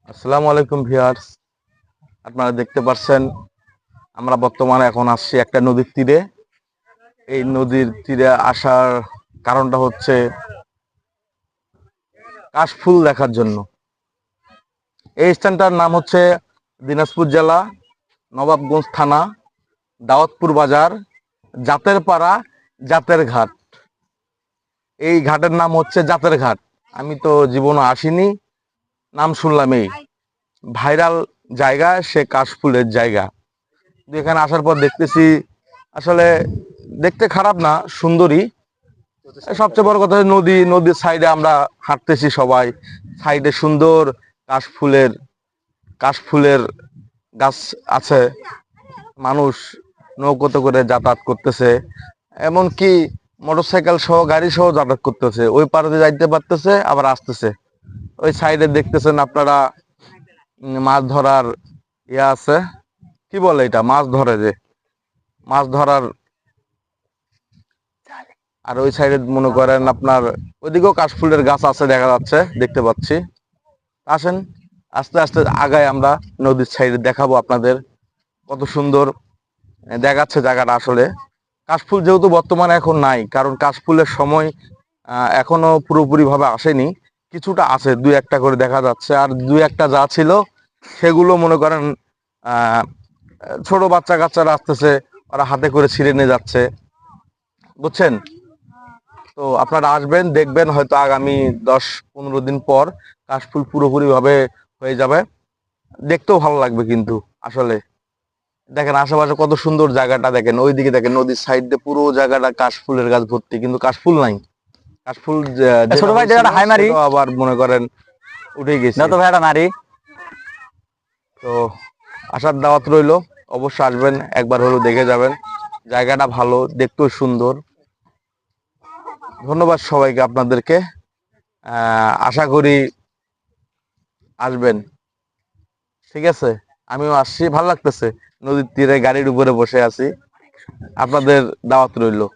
আসসালামু আলাইকুম ভিউয়ার্স, আপনারা দেখতে পাচ্ছেন আমরা বর্তমানে এখন আসছি একটা নদীর তীরে। এই নদীর তীরে আসার কারণটা হচ্ছে কাশফুল দেখার জন্য। এই স্থানটার নাম হচ্ছে দিনাজপুর জেলা, নবাবগঞ্জ থানা, দাউদপুর বাজার, জাতের পাড়া, জাতের ঘাট। এই ঘাটের নাম হচ্ছে জাতের ঘাট। আমি তো জীবনে আসিনি, নাম শুনলাম। এই ভাইরাল জায়গা, সে কাশফুলের জায়গা। এখানে আসার পর দেখতেছি আসলে দেখতে খারাপ না, সুন্দরী। সবচেয়ে বড় কথা নদী, নদীর সাইডে আমরা হাঁটতেছি সবাই, সাইডে সুন্দর কাশফুলের কাশফুলের গাছ আছে। মানুষ নৌকোতে করে যাতায়াত করতেছে, এমনকি মোটরসাইকেল সহ গাড়ি সহ যাতায়াত করতেছে। ওই পাড়ে যাইতে পারতেছে, আবার আসতেছে। ওই সাইডে দেখতেছেন আপনারা মাছ ধরার ইয়ে আছে, কি বলে এটা, মাছ ধরে যে মাছ ধরার। আর ওই সাইডে মনে করেন আপনার ওইদিকেও কাশফুলের গাছ আছে, দেখা যাচ্ছে, দেখতে পাচ্ছি। আসেন আস্তে আস্তে আগায়, আমরা নদীর সাইডে দেখাবো আপনাদের কত সুন্দর দেখাচ্ছে জায়গাটা। আসলে কাশফুল যেহেতু বর্তমানে এখন নাই, কারণ কাশফুলের সময় এখনো পুরোপুরি ভাবে আসেনি। কিছুটা আছে, দুই একটা করে দেখা যাচ্ছে, আর দুই একটা যা ছিল সেগুলো মনে করেন আহ ছোট বাচ্চা কাচ্চারা আসতেছে, ওরা হাতে করে ছিঁড়ে নিয়ে যাচ্ছে, বুঝছেন। তো আপনারা আসবেন, দেখবেন হয়তো আগামী 10-15 দিন পর কাশফুল পুরোপুরি ভাবে হয়ে যাবে। দেখতেও ভালো লাগবে কিন্তু। আসলে দেখেন আশেপাশে কত সুন্দর জায়গাটা, দেখেন ওইদিকে, দেখেন নদীর সাইড দিয়ে পুরো জায়গাটা কাশফুলের গাছ ভর্তি, কিন্তু কাশফুল নাই। কাশফুল ছোট যেটা ভাই হয়েছিল হাই মারি সেটাও আবার মনে করেন উঠে গেছে। যত ভাইটা মারি। তো আসার দাওয়াত রইলো, অবশ্যই আসবেন, একবার হলেও দেখে যাবেন। জায়গাটা ভালো, দেখতেও সুন্দর। ধন্যবাদ সবাইকে, আপনাদেরকে। আশা করি আসবেন, ঠিক আছে। আমিও আসছি, ভালো লাগতেছে। নদীর তীরে গাড়ির উপরে বসে আছি, আপনাদের দাওয়াত রইলো।